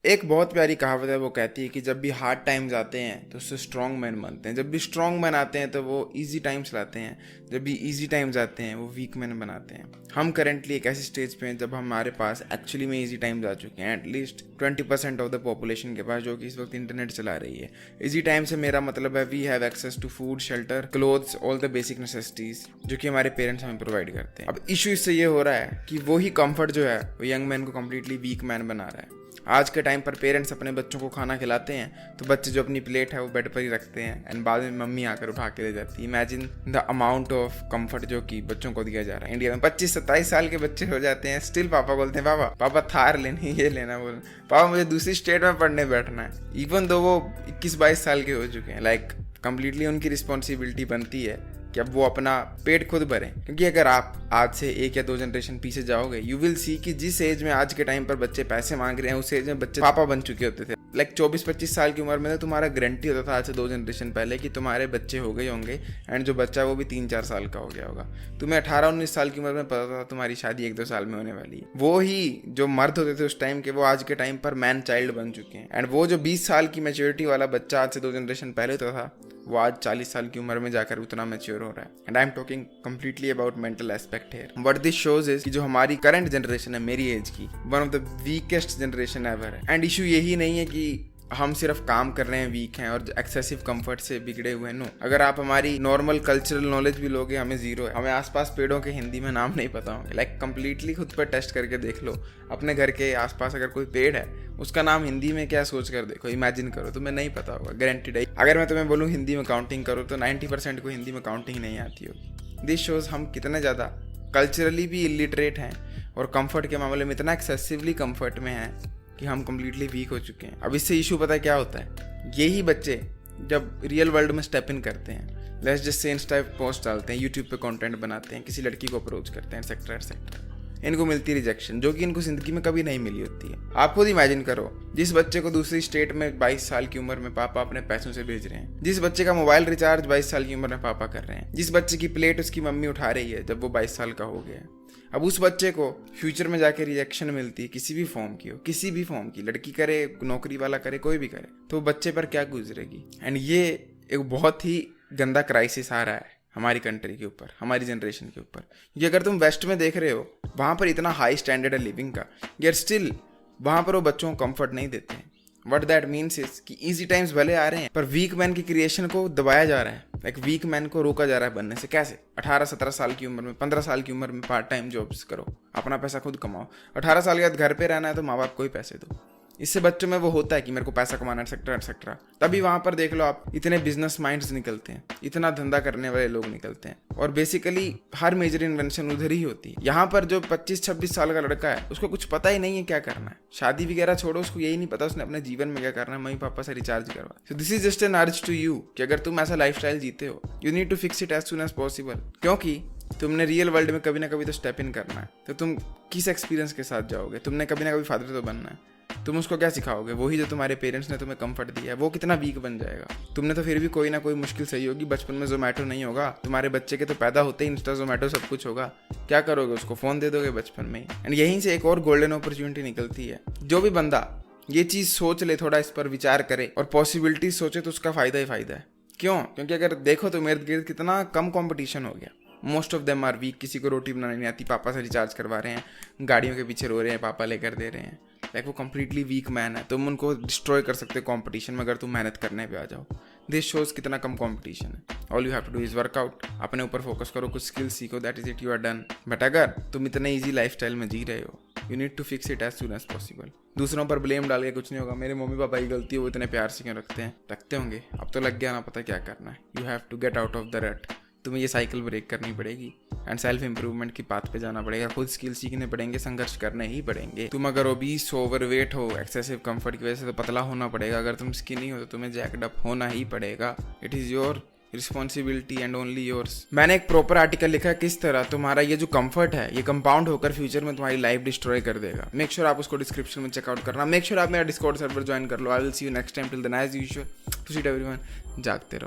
एक बहुत प्यारी कहावत है, वो कहती है कि जब भी हार्ड टाइम्स आते हैं तो उससे स्ट्रॉन्ग मैन बनते हैं, जब भी स्ट्रॉन्ग मैन आते हैं तो वो इजी टाइम्स लाते हैं, जब भी इजी टाइम्स आते हैं वो वीक मैन बनाते हैं। हम करेंटली एक ऐसी स्टेज पे हैं जब हमारे पास एक्चुअली में इजी टाइम्स आ चुके हैं, एटलीस्ट 20% ऑफ द पॉपुलेशन के पास, जो कि इस वक्त इंटरनेट चला रही है। इजी टाइम से मेरा मतलब है we have access to food, shelter, clothes, all the basic necessities जो कि हमारे पेरेंट्स हमें प्रोवाइड करते हैं। अब इशू इससे ये हो रहा है कि वही कंफर्ट जो है वो यंग मैन को कम्प्लीटली वीक मैन बना रहा है। आज के टाइम पर पेरेंट्स अपने बच्चों को खाना खिलाते हैं तो बच्चे जो अपनी प्लेट है वो बेड पर ही रखते हैं एंड बाद में मम्मी आकर उठा के ले जाती है। Imagine the amount of comfort जो कि बच्चों को दिया जा रहा है। इंडिया में 25-27 साल के बच्चे हो जाते हैं, स्टिल पापा बोलते हैं पापा थार लेनी, ये लेना, बोल पापा मुझे दूसरी स्टेट में पढ़ने बैठना है, इवन दो वो 21-22 साल के हो चुके हैं। लाइक कंप्लीटली उनकी रिस्पॉन्सिबिलिटी बनती है कि अब वो अपना पेट खुद भरें। क्योंकि अगर आप आज से 1 या 2 जनरेशन पीछे जाओगे, यू विल सी कि जिस एज में आज के टाइम पर बच्चे पैसे मांग रहे हैं उस एज में बच्चे पापा बन चुके होते थे। लाइक 24-25 साल की उम्र में तो तुम्हारा गारंटी होता था आज से 2 जनरेशन पहले कि तुम्हारे बच्चे हो गए होंगे एंड जो बच्चा वो भी 3-4 साल का हो गया होगा। तुम्हें 18-19 साल की उम्र में पता था तुम्हारी शादी 1-2 साल में होने वाली है। वो ही जो मर्द होते थे उस टाइम के, वो आज के टाइम पर मैन चाइल्ड बन चुके हैं। एंड वो जो 20 साल की मैच्योरिटी वाला बच्चा आज से 2 जनरेशन पहले होता था, वो आज 40 साल की उम्र में जाकर उतना मैच्योर हो रहा है। And I am talking completely about mental aspect here. What this shows is कि जो हमारी करंट जनरेशन है, मेरी एज की, one of the weakest generation ever है। एंड इशू यही नहीं है कि हम सिर्फ काम कर रहे हैं, वीक हैं और एक्सेसिव कंफर्ट से बिगड़े हुए हैं। नो, अगर आप हमारी नॉर्मल कल्चरल नॉलेज भी लोगे, हमें जीरो है। हमें आसपास पेड़ों के हिंदी में नाम नहीं पता होंगे। लाइक कंप्लीटली खुद पर टेस्ट करके देख लो, अपने घर के आसपास अगर कोई पेड़ है उसका नाम हिंदी में क्या सोच कर देखो, इमेजिन करो, तुम्हें नहीं पता होगा, गारंटीड है। अगर मैं तुम्हें बोलूँ हिंदी में काउंटिंग करो तो 90% को हिंदी में काउंटिंग नहीं आती होगी। दिस शोज हम कितने ज़्यादा कल्चरली भी इलिटरेट हैं और कंफर्ट के मामले में इतना एक्सेसिवली कंफर्ट में हैं कि हम कम्प्लीटली वीक हो चुके हैं। अब इससे इशू पता है क्या होता है? यही बच्चे जब रियल वर्ल्ड में स्टेप इन करते हैं, लेट्स जस्ट से इंस्टा पे पोस्ट डालते हैं, यूट्यूब पे कंटेंट बनाते हैं, किसी लड़की को अप्रोच करते हैं, एक्सेट्रा एक्सेट्रा, इनको मिलती है रिजेक्शन, जो कि इनको जिंदगी में कभी नहीं मिली होती है। आप खुद इमेजिन करो, जिस बच्चे को दूसरी स्टेट में 22 साल की उम्र में पापा अपने पैसों से भेज रहे हैं, जिस बच्चे का मोबाइल रिचार्ज 22 साल की उम्र में पापा कर रहे हैं, जिस बच्चे की प्लेट उसकी मम्मी उठा रही है जब वो 22 साल का हो गया है, अब उस बच्चे को फ्यूचर में जाके रिजेक्शन मिलती है, किसी भी फॉर्म की हो, किसी भी फॉर्म की, लड़की करे, नौकरी वाला करे, कोई भी करे, तो बच्चे पर क्या गुजरेगी। एंड ये एक बहुत ही गंदा क्राइसिस आ रहा है हमारी कंट्री के ऊपर, हमारी जनरेशन के ऊपर। ये अगर तुम वेस्ट में देख रहे हो, वहाँ पर इतना हाई स्टैंडर्ड है लिविंग का, यार स्टिल वहाँ पर वो बच्चों को कंफर्ट नहीं देते हैं। व्हाट दैट मीन्स इज कि इजी टाइम्स भले आ रहे हैं पर वीक मैन की क्रिएशन को दबाया जा रहा है। लाइक वीक मैन को रोका जा रहा है बनने से। कैसे? 18-17 साल की उम्र में, 15 साल की उम्र में पार्ट टाइम जॉब्स करो, अपना पैसा खुद कमाओ। 18 साल के बाद घर पे रहना है तो माँ बाप को ही पैसे दो। इससे बच्चों में वो होता है कि मेरे को पैसा कमाना एक्सेट्रा एक्सेट्रा। तभी वहाँ पर देख लो आप, इतने बिजनेस माइंड्स निकलते हैं, इतना धंधा करने वाले लोग निकलते हैं और बेसिकली हर मेजर इन्वेंशन उधर ही होती है। यहाँ पर जो 25-26 साल का लड़का है उसको कुछ पता ही नहीं है क्या करना है, शादी वगैरह छोड़ो, उसको यही नहीं पता उसने अपने जीवन में क्या करना है, मम्मी पापा से रिचार्ज करवा। So this is just an urge to you कि अगर तुम ऐसा लाइफस्टाइल जीते हो, you need to fix it as soon as possible. क्योंकि तुमने रियल वर्ल्ड में कभी ना कभी तो स्टेप इन करना है। तो तुम किस एक्सपीरियंस के साथ जाओगे? तुमने कभी ना कभी फादर तो बनना है। तुम उसको क्या सिखाओगे? वही जो तुम्हारे पेरेंट्स ने तुम्हें कंफर्ट दिया है, वो कितना वीक बन जाएगा। तुमने तो फिर भी कोई ना कोई मुश्किल सही होगी। बचपन में जोमेटो नहीं होगा, तुम्हारे बच्चे के तो पैदा होते ही इंस्टा जोमेटो सब कुछ होगा। क्या करोगे? उसको फोन दे दोगे बचपन में ही। एंड यहीं से एक और गोल्डन अपॉर्चुनिटी निकलती है। जो भी बंदा ये चीज सोच ले, थोड़ा इस पर विचार करे और पॉसिबिलिटी सोचे, तो उसका फायदा ही फायदा है। क्यों? क्योंकि अगर देखो तो मेरे गिर्द कितना कम कॉम्पिटिशन हो गया। Most of them are weak. किसी को रोटी बनानी नहीं आती, पापा से रिचार्ज करवा रहे हैं, गाड़ियों के पीछे रो रहे हैं, पापा लेकर दे रहे हैं। लाइक वो कंप्लीटली वीक मैन है। तुम उनको डिस्ट्रॉय कर सकते हो कंपटीशन में अगर तुम मेहनत करने पे आ जाओ। दिस शोज कितना कम कंपटीशन है। All you have to do is workout, अपने ऊपर फोकस करो, कुछ स्किल सीखो, that is it, you are done. But अगर तुम इतने ईजी लाइफस्टाइल में जी रहे हो, you need to fix it as soon as possible. दूसरों पर ब्लेम डाल के कुछ नहीं होगा। मेरे मम्मी पापा की गलती है, वो इतने प्यार से क्यों रखते हैं? रखते होंगे, अब तो लग गया ना पता क्या करना है। You have to get out of the rut. तुम्हें ये साइकिल ब्रेक करनी पड़ेगी एंड सेल्फ इंप्रूवमेंट की पाथ पे जाना पड़ेगा। खुद स्किल सीखने पड़ेंगे, संघर्ष करने ही पड़ेंगे। तुम अगर ओबीस हो, ओवरवेट हो, एक्सेसिव कंफर्ट की वजह से, तो पतला होना पड़ेगा। अगर तुम स्किनी हो तो तुम्हें जैक्ड अप होना ही पड़ेगा। It is your responsibility and only yours. मैंने एक प्रॉपर आर्टिकल लिखा है किस तरह तुम्हारा ये जो कंफर्ट है ये कंपाउंड होकर फ्यूचर में तुम्हारी लाइफ डिस्ट्रॉय कर देगा। मेक श्योर आप उसको डिस्क्रिप्शन में चेकआउट करना। मेक श्योर आप मेरा डिस्कॉर्ड सर्वर ज्वाइन कर लो। I will see you next time. Till then as usual, to see everyone, जागते रहो।